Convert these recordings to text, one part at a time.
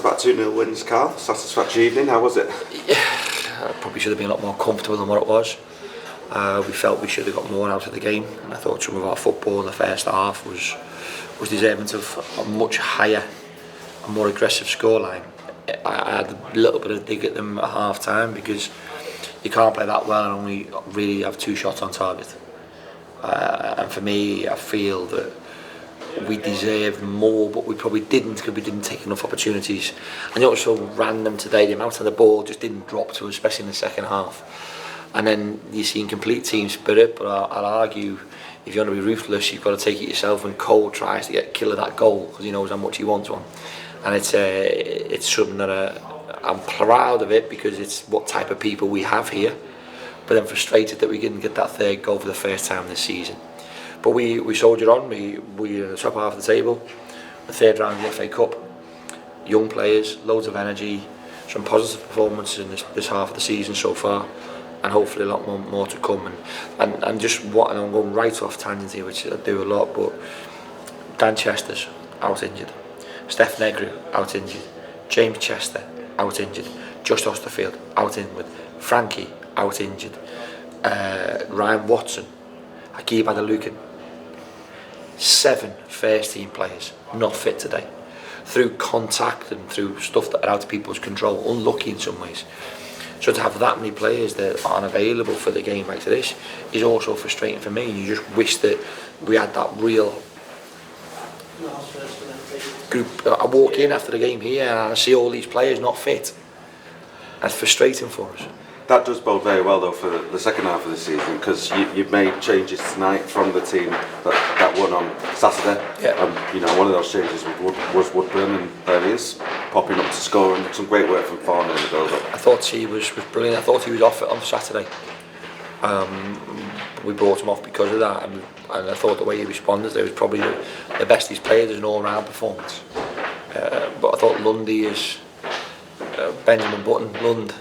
back-to-back 2-0 wins, Karl. Satisfactory evening. How was it? Yeah, probably should have been a lot more comfortable than what it was. We felt we should have got more out of the game, and I thought some of our football in the first half was deserving of a much higher and more aggressive scoreline. I had a little bit of dig at them at half time because you can't play that well and only really have 2 shots on target. And for me, I feel that we deserved more, but we probably didn't because we didn't take enough opportunities. And it was so random today, the amount of the ball just didn't drop to us, especially in the second half. And then you see complete team spirit, but I'll argue if you want to be ruthless, you've got to take it yourself when Cole tries to get kill of that goal because he knows how much he wants one. And it's something that I'm proud of it because it's what type of people we have here, but I'm frustrated that we didn't get that 3rd goal for the first time this season. But we soldiered on, we're in the top half of the table, the 3rd round of the FA Cup, young players, loads of energy, some positive performances in this half of the season so far, and hopefully a lot more to come. And just what, and I'm going right off tangent here, which I do a lot, but Dan Chester's out injured, Steph Negru out injured, James Chester out injured, Josh Osterfield out injured, Frankie out injured, Ryan Watson, Akib Adalukin, 7 first team players not fit today through contact and through stuff that are out of people's control, unlucky in some ways. So to have that many players that aren't available for the game like this is also frustrating for me, and you just wish that we had that real group. I walk in after the game here and I see all these players not fit. That's frustrating for us. That does bode very well though for the second half of the season, because you've made changes tonight from the team that won on Saturday. Yeah. One of those changes was Woodburn, and there he is, popping up to score, and some great work from Fauna in the build-up. I thought he was brilliant. I thought he was off it on Saturday. We brought him off because of that, and I thought the way he responded, it was probably the best he's played as an all-round performance. But I thought Lundy is Benjamin Button, Lund.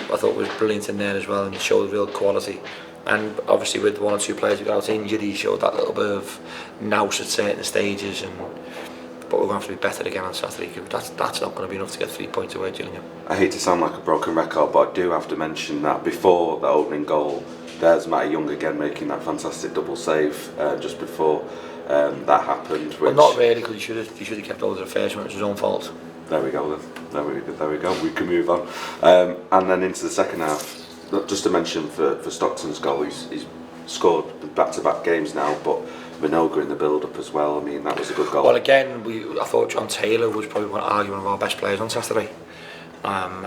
I thought was brilliant in there as well, and he showed real quality. And obviously with 1 or 2 players who got out injured, he showed that little bit of nous at certain stages. But we're going to have to be better again on Saturday, because that's not going to be enough to get 3 points away, Julian. I hate to sound like a broken record, but I do have to mention that before the opening goal, there's Matty Young again making that fantastic double save just before that happened. Which... Well, not really, because he should have kept over the first one. It was his own fault. There we go then. There we go. We can move on. And then into the second half, just to mention for Stockton's goal, he's scored back-to-back games now, but Minoga in the build-up as well. I mean, that was a good goal. Well, again, I thought John Taylor was probably one of our best players on Saturday. And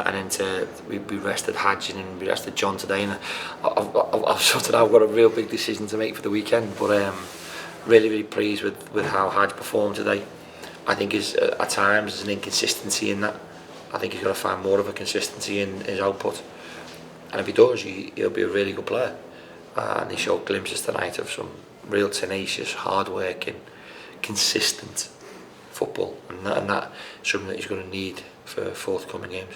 we rested Hadjin and we rested John today. And I've sorted out, I've got a real big decision to make for the weekend, but really pleased with how Hadj performed today. I think at times there's an inconsistency in that. I think he's got to find more of a consistency in his output, and if he does, he'll be a really good player. And he showed glimpses tonight of some real tenacious, hard-working, consistent football, and that's something that he's going to need for forthcoming games.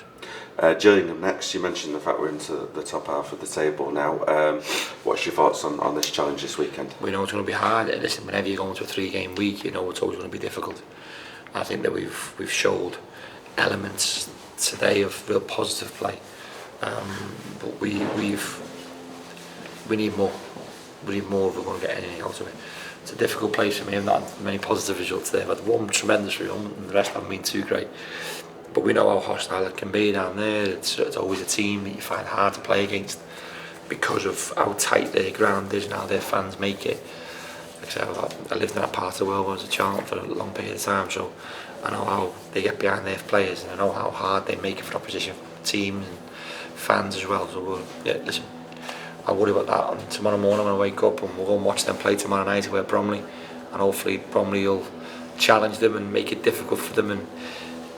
Gillingham next. You mentioned the fact we're into the top half of the table now. What's your thoughts on this challenge this weekend? We know it's going to be hard. Listen, whenever you go into a 3-game week, you know it's always going to be difficult. I think that we've showed elements today of real positive play, but we need more. We need more if we're going to get anything out of it. It's a difficult place for me. I've not had many positive results there. I've had one tremendous result, and the rest haven't been too great. But we know how hostile it can be down there. It's always a team that you find hard to play against because of how tight their ground is and how their fans make it. Like I lived in that part of the world when I was a child for a long period of time, so I know how they get behind their players, and I know how hard they make it for opposition teams and fans as well. So listen, I worry about that. And tomorrow morning when I wake up, and we'll go and watch them play tomorrow night away at Bromley, and hopefully Bromley will challenge them and make it difficult for them and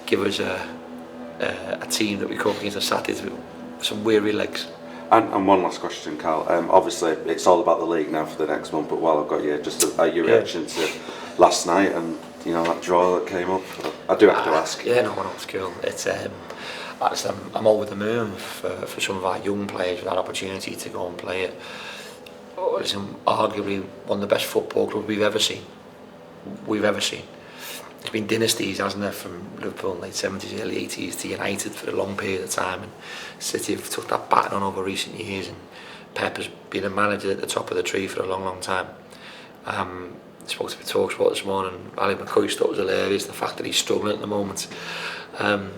give us a team that we come up against on Saturdays with some weary legs. And one last question, Karl. Obviously, it's all about the league now for the next month, but while I've got you, just your reaction to last night and that draw that came up. I do have to ask. Yeah, no, it's cool. It's I'm over the moon for some of our young players with that opportunity to go and play it. It's arguably one of the best football clubs we've ever seen. there's been dynasties, hasn't there, from Liverpool in the late 70s, early 80s to United for a long period of time, and City have took that baton on over recent years, and Pep has been a manager at the top of the tree for a long time. I spoke to the talkSport this morning. Ali McCoy thought it was hilarious, the fact that he's struggling at the moment. I'm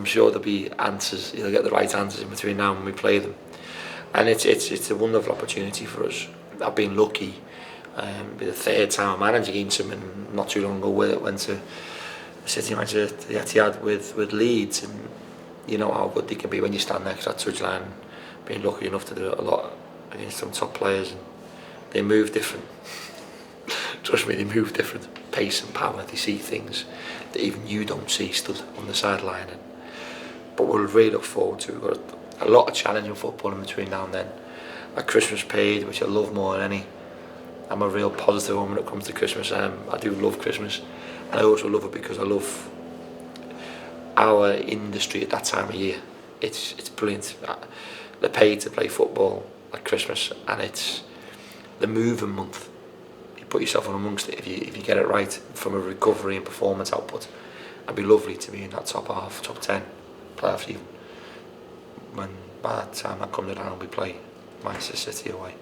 sure there'll be answers. He'll get the right answers in between now and when we play them. And it's a wonderful opportunity for us. I've been lucky. Be the third time I managed against him, and not too long ago went to City manager to the Etihad with Leeds, and you know how good they can be when you stand next to that touchline. Being lucky enough to do it a lot against some top players, and they move different. Trust me, they move different. Pace and power, they see things that even you don't see stood on the sideline. But we'll really look forward to. We've got a lot of challenging football in between now and then. A Christmas period, which I love more than any. I'm a real positive one when it comes to Christmas. I do love Christmas, and I also love it because I love our industry at that time of year. It's brilliant. They're paid to play football at Christmas, and it's the moving month. You put yourself on amongst it if you get it right from a recovery and performance output. It'd be lovely to be in that top half, top 10 playoffs even. When by that time that comes around, we play Manchester City away.